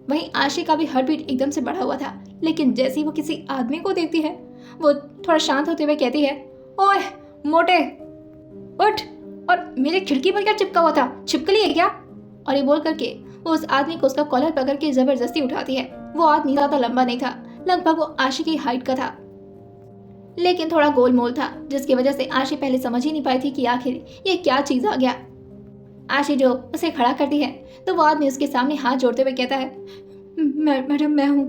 वहीं आशी का भी हार्ट बीट एकदम से बढ़ा हुआ था, लेकिन जैसे ही वो किसी आदमी को देखती है वो थोड़ा शांत होते हुए कहती है, ओए मोटे उठ, और मेरे खिड़की पर क्या चिपका हुआ था, छिपकली है क्या। और ये बोल करके वो उस आदमी को उसका कॉलर पकड़ के जबरदस्ती उठाती है। वो आदमी ज्यादा लंबा नहीं था, लगभग वो आशी की हाइट का था, लेकिन थोड़ा गोलमोल था, जिसकी वजह से आशी पहले समझ ही नहीं पाई थी कि आखिर ये क्या चीज आ गया। आशी जो उसे खड़ा करती है तो वो आदमी उसके सामने हाथ जोड़ते हुए कहता है, मैडम मैं हूँ।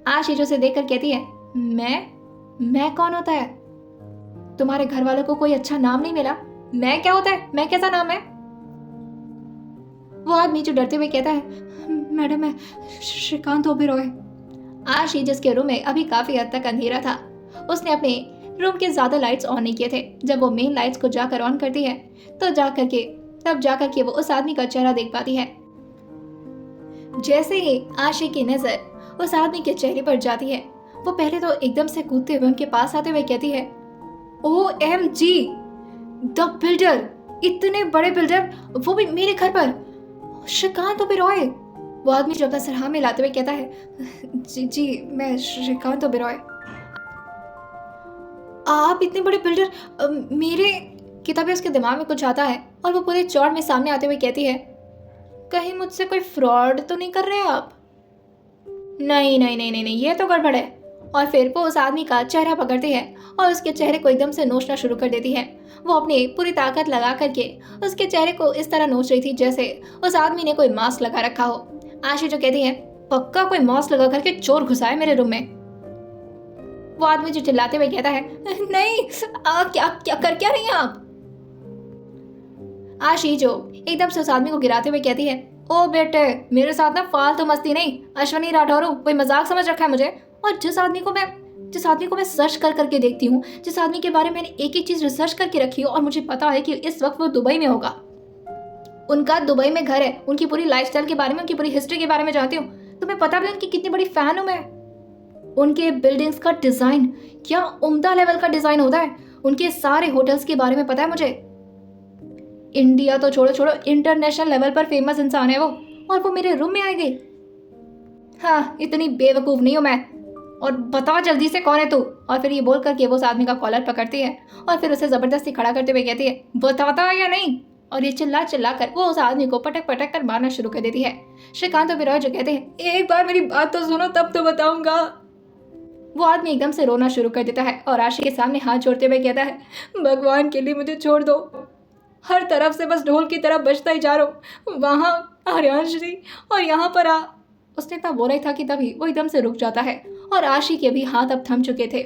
आशी जो उसे देखकर कहती है, मैं कौन होता है, तुम्हारे घर वालों को कोई अच्छा नाम नहीं मिला, मैं क्या होता है, मैं कैसा नाम है। वो आदमी जो डरते हुए कहता है, मैडम मैं श्रीकांत ओबेरॉय। आशी जिसके रूम में अभी काफी हद तक अंधेरा था, उसने अपने रूम के ज्यादा लाइट्स ऑन नहीं किए थे। जब वो मेन लाइट्स को जाकर ऑन करती है तो तब जाकर के वो उस आदमी का चेहरा देख पाती है। जैसे ही आशी की नजर उस आदमी के चेहरे पर जाती है, वो पहले तो एकदम से कूदते हुए उनके पास आते हुए कहती है, OMG, द बिल्डर, इतने बड़े बिल्डर, वो भी मेरे घर पर, श्रीकांत ओबेरॉय। वो आदमी जो अपना सर में लाते हुए कहता है, जी मैं श्रीकांत ओबेरॉय। आप इतने बड़े बिल्डर, मेरे किताबें उसके दिमाग में कुछ आता है और वो पूरे चौड़ में सामने आते हुए कहती है, कहीं मुझसे कोई फ्रॉड तो नहीं कर रहे आप। नहीं, ये तो गड़बड़ है। और फिर वो उस आदमी का चेहरा पकड़ती है और उसके चेहरे को एकदम से नोचना शुरू कर देती है। वो अपनी पूरी ताकत लगा करके उसके चेहरे को इस तरह नोच रही थी जैसे उस आदमी ने कोई मास्क लगा रखा हो। आशी जो कहती है, पक्का कोई मास्क लगा करके चोर घुसा है मेरे रूम में। वो आदमी जो चिल्लाते हुए कहता है, नहीं क्या क्या कर क्या रही हैं आप? आशी जो एकदम से उस आदमी को गिराते हुए कहती है, ओ बेटे, मेरे साथ ना फालतू मस्ती नहीं, अश्वनी राठौर हूँ, कोई मजाक समझ रखा है मुझे? और जिस आदमी को मैं सर्च कर करके देखती हूँ, जिस आदमी के बारे में मैंने एक एक चीज रिसर्च करके रखी है और मुझे पता है कि इस वक्त वो दुबई में होगा, उनका दुबई में घर है, उनकी पूरी लाइफस्टाइल के बारे में, उनकी पूरी हिस्ट्री के बारे में जानती हूँ, तुम्हें पता भी उनकी कितनी बड़ी फैन हूँ मैं। उनके बिल्डिंग्स का डिजाइन क्या उम्दा लेवल का डिजाइन होता है, उनके सारे होटल्स के बारे में पता है मुझे। इंडिया तो छोड़ो छोड़ो, इंटरनेशनल लेवल पर फेमस इंसान है वो, और वो मेरे रूम में आई गई। हाँ, इतनी बेवकूफ नहीं हूं मैं, और बता जल्दी से कौन है तू? और फिर ये बोल करके वो उस आदमी का कॉलर पकड़ती है और फिर उसे जबरदस्ती खड़ा करते हुए कहती है, बताता है या नहीं? और ये चिल्ला चिल्ला कर वो उस आदमी को पटक पटक कर मारना शुरू कर देती है। श्रीकांत ओबेरॉय जो कहते हैं, एक बार मेरी बात तो सुनो तब तो बताऊंगा। वो आदमी एकदम से रोना शुरू कर देता है और आशी के सामने हाथ जोड़ते हुए कहता है, भगवान के लिए मुझे छोड़ दो, हर तरफ से बस ढोल की तरह बजता ही जा रहा हूँ, वहाँ आर्यांश जी और यहाँ पर आ। उसने इतना बोला ही था कि तभी वो एकदम से रुक जाता है और आशी के भी हाथ अब थम चुके थे।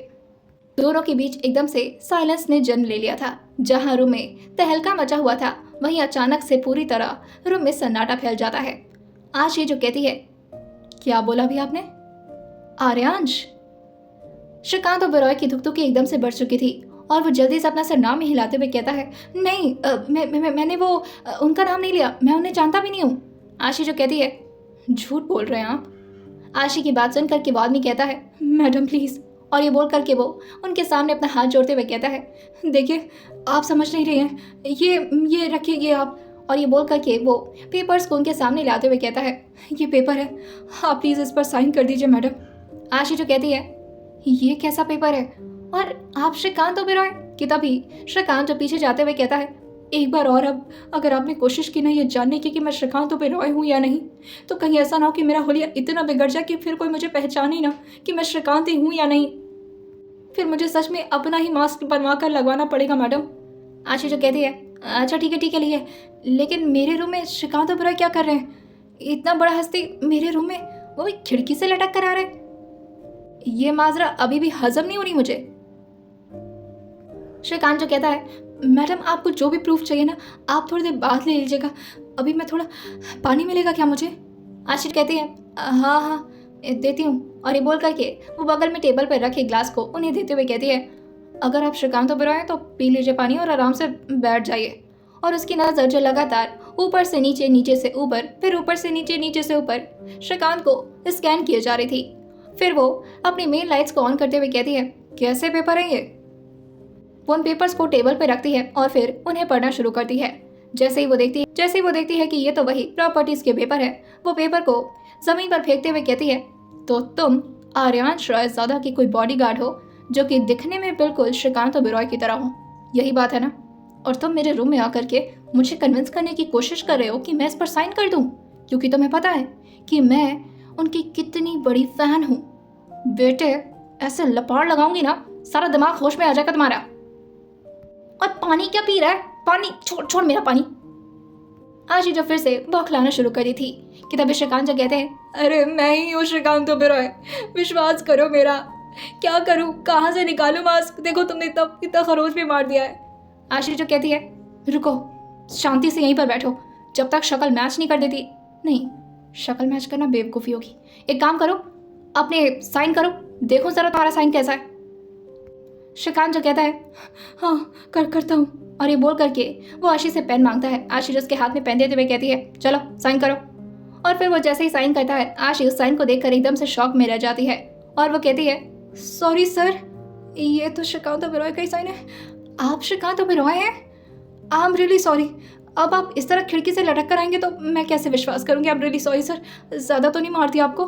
दोनों के बीच एकदम से साइलेंस ने जन्म ले लिया था। जहाँ रूम में तहलका मचा हुआ था, वहीं अचानक से पूरी तरह रूम में सन्नाटा फैल जाता है। आशी जो कहती है, क्या बोला भी आपने? आर्यांश? श्रीकांत ओबेरॉय की धुकधुकी एकदम से बढ़ चुकी थी और वो जल्दी से अपना सर नाम ही हिलाते हुए कहता है, नहीं, मैंने वो उनका नाम नहीं लिया, मैं उन्हें जानता भी नहीं हूँ। आशी जो कहती है, झूठ बोल रहे हैं आप। आशी की बात सुन करके वो आदमी कहता है, मैडम प्लीज। और ये बोल करके वो उनके सामने अपना हाथ जोड़ते हुए कहता है, देखिए आप समझ नहीं रहे हैं, ये रखिए आप। और ये बोल करके वो पेपर्स को उनके सामने लाते हुए कहता है, ये पेपर है, आप प्लीज इस पर साइन कर दीजिए मैडम। आशी जो कहती है, ये कैसा पेपर है और आप श्रीकांत ओबेरॉय? कि तभी श्रीकांत जो पीछे जाते हुए कहता है, एक बार और, अब अगर आपने कोशिश की ना ये जानने की कि मैं श्रीकांत ओबेरॉय हूँ या नहीं, तो कहीं ऐसा ना हो कि मेरा होलिया इतना बिगड़ जाए कि फिर कोई मुझे पहचाने ना कि मैं श्रीकांत ही हूँ या नहीं, फिर मुझे सच में अपना ही मास्क बनवा कर लगवाना पड़ेगा मैडम। आशी जो कहती है, अच्छा ठीक है लिए, लेकिन मेरे रूम में श्रीकांत ओबेरॉय क्या कर रहे हैं? इतना बड़ा हस्ती मेरे रूम में, वो भी खिड़की से लटक कर आ रहे। ये माजरा अभी भी हजम नहीं हो रही मुझे। श्रीकांत जो कहता है, मैडम आपको जो भी प्रूफ चाहिए ना, आप थोड़ी देर बाद ले लीजिएगा, अभी मैं थोड़ा पानी मिलेगा क्या मुझे? आशी कहती है, हाँ देती हूँ। और ये बोल करके वो बगल में टेबल पर रखे ग्लास को उन्हें देते हुए कहती है, अगर आप श्रीकांत ओबेरॉय हैं तो पी लीजिए पानी और आराम से बैठ जाइए। और उसकी नज़र जो लगातार ऊपर से नीचे, नीचे से ऊपर, फिर ऊपर से नीचे, नीचे से ऊपर श्रीकांत को स्कैन किए जा रही थी। फिर वो अपनी मेन लाइट्स को ऑन करते हुए कहती है, कैसे पेपर है ये? वो उन पेपर्स को टेबल पर रखती है और फिर उन्हें पढ़ना शुरू करती है। जैसे ही वो देखती है कि ये तो वही प्रॉपर्टीज के पेपर है, वो पेपर को जमीन पर फेंकते हुए कहती है, तो तुम आर्यांश रॉयज़ादा की कोई बॉडीगार्ड हो जो कि दिखने में बिल्कुल श्रीकांत ओबेरॉय की तरह हो, यही बात है ना? और तुम मेरे रूम में आकर के मुझे कन्विंस करने की कोशिश कर रहे हो कि मैं इस पर साइन कर दूं, क्योंकि तुम्हें पता है कि मैं उनकी कितनी बड़ी फैन हूँ। बेटे, ऐसे लपाड़ लगाऊंगी ना, सारा दिमाग होश में आ जाएगा तुम्हारा। और पानी क्या पी रहा है? पानी छोड़ मेरा पानी। आशी जो फिर से बौखलाना शुरू कर दी थी कि तभी श्रीकांत जो कहते हैं, अरे मैं ही हूँ श्रीकांत ओबेरॉय, विश्वास करो मेरा, क्या करूँ, कहाँ से निकालूं मास्क, देखो तुमने इतना खरोच भी मार दिया है। आशी जो कहती है, रुको, शांति से यहीं पर बैठो, जब तक शक्ल मैच नहीं कर देती। नहीं, शक्ल मैच करना बेवकूफ़ी होगी, एक काम करो, अपने साइन करो, देखो जरा तुम्हारा साइन कैसा है। श्रीकांत जो कहता है, हाँ करता हूँ। और ये बोल करके वो आशी से पेन मांगता है। आशी जो उसके हाथ में पेन देते हुए कहती है, चलो साइन करो। और फिर वो जैसे ही साइन करता है, आशी उस साइन को देखकर एकदम से शॉक में रह जाती है और वो कहती है, सॉरी सर, ये तो श्रीकांत ओबेरॉय का ही साइन है। आप श्रीकांत ओबेरॉय हैं? I am really sorry. अब आप इस तरह खिड़की से लटक कर आएंगे तो मैं कैसे विश्वास करूंगी? I am really sorry sir, ज़्यादा तो नहीं मार दिया आपको?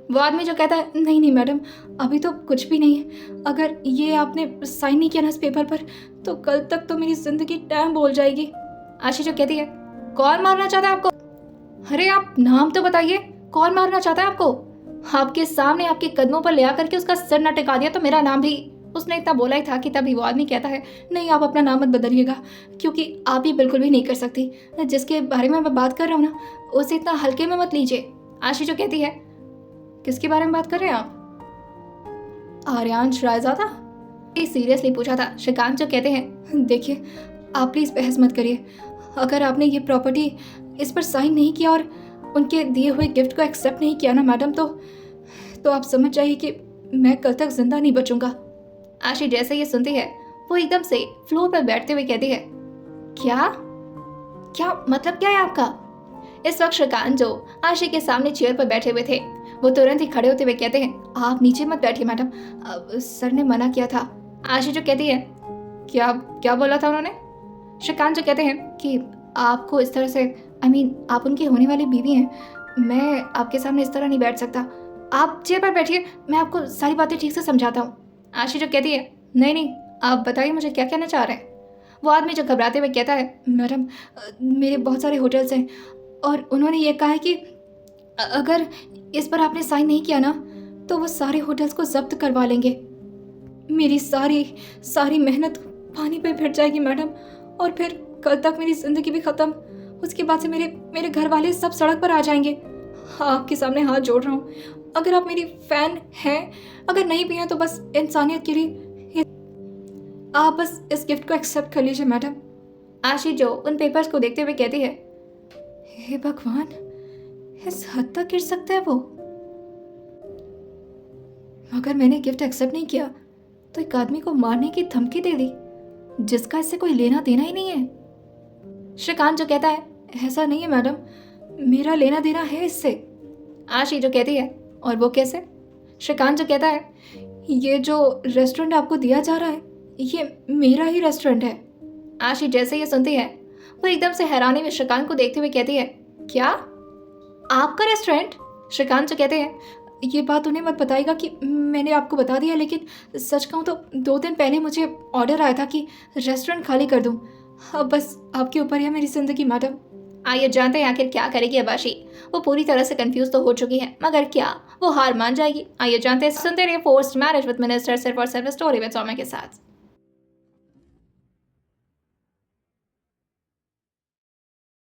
वो आदमी जो कहता है, नहीं मैडम, अभी तो कुछ भी नहीं है, अगर ये आपने साइन नहीं किया ना इस पेपर पर तो कल तक तो मेरी जिंदगी टैम बोल जाएगी। आशी जो कहती है, कौन मारना चाहता है आपको? अरे आप नाम तो बताइए, कौन मारना चाहता है आपको? आपके सामने आपके कदमों पर ले आकर के उसका सिर न टिका दिया तो मेरा नाम भी। उसने इतना बोला ही था कि तभी वो आदमी कहता है, नहीं आप अपना नाम मत बदलिएगा, क्योंकि आप ये बिल्कुल भी नहीं कर सकती। जिसके बारे में मैं बात कर रहा हूँ ना, उसे इतना हल्के में मत लीजिए। आशी जो कहती है, किसके बारे में बात कर रहे हैं आप? आर्यांश रायजादा? सीरियसली पूछा था। श्रीकांत जो कहते हैं, देखिए आप प्लीज़ बहस मत करिए। अगर आपने ये प्रॉपर्टी इस पर साइन नहीं किया और उनके दिए हुए गिफ्ट को एक्सेप्ट नहीं किया ना मैडम, तो आप समझ जाइए कि मैं कल तक जिंदा नहीं बचूंगा। आशी जैसे ये सुनती है वो एकदम से फ्लोर पर बैठते हुए कहती है, क्या क्या मतलब क्या है आपका? इस वक्त श्रीकांत जो आशी के सामने चेयर पर बैठे हुए थे वो तुरंत ही खड़े होते हुए कहते हैं, आप नीचे मत बैठिए मैडम, सर ने मना किया था। आशी जो कहती है, क्या क्या बोला था उन्होंने? श्रीकांत जो कहते हैं कि आपको इस तरह से आप उनकी होने वाली बीवी हैं, मैं आपके सामने इस तरह नहीं बैठ सकता। आप चेयर पर बैठिए, मैं आपको सारी बातें ठीक से समझाता हूँ। आशी जो कहती है, नहीं आप बताइए मुझे क्या कहना चाह रहे हैं। वो आदमी जो घबराते हुए कहता है, मैडम मेरे बहुत सारे होटल्स हैं और उन्होंने ये कहा है कि अगर इस पर आपने साइन नहीं किया ना तो वो सारे होटल्स को जब्त करवा लेंगे। मेरी सारी मेहनत पानी पे फिर जाएगी मैडम, और फिर कल तक मेरी ज़िंदगी भी ख़त्म। उसके बाद से मेरे घर वाले सब सड़क पर आ जाएंगे। आपके सामने हाथ जोड़ रहा हूँ, अगर आप मेरी फ़ैन हैं, अगर नहीं भी हैं तो बस इंसानियत के लिए आप बस इस गिफ्ट को एक्सेप्ट कर लीजिए मैडम। आशी जो उन पेपर्स को देखते हुए कहती है, हे भगवान, इस हद तक गिर सकता है वो? अगर मैंने गिफ्ट एक्सेप्ट नहीं किया तो एक आदमी को मारने की धमकी दे दी जिसका इससे कोई लेना देना ही नहीं है। श्रीकांत जो कहता है, ऐसा नहीं है मैडम, मेरा लेना देना है इससे। आशी जो कहती है, और वो कैसे? श्रीकांत जो कहता है, ये जो रेस्टोरेंट आपको दिया जा रहा है ये मेरा ही रेस्टोरेंट है। आशी जैसे ये सुनती है वो एकदम से हैरानी में श्रीकांत को देखते हुए कहती है, क्या आपका रेस्टोरेंट? श्रीकांत जो कहते हैं, ये बात उन्हें मत बताइएगा कि मैंने आपको बता दिया, लेकिन सच कहूँ तो 2 दिन पहले मुझे ऑर्डर आया था कि रेस्टोरेंट खाली कर दूँ। अब बस आपके ऊपर है मेरी ज़िंदगी मैडम। आइए जानते हैं आखिर क्या करेगी अब आशी। वो पूरी तरह से कंफ्यूज तो हो चुकी है, मगर क्या वो हार मान जाएगी? आइए जानते हैं। सुनते रहिए फोर्स्ड मैरिज विद मिनिस्टर सिर्फ और सिर्फ स्टोरी विद सौम्या के साथ।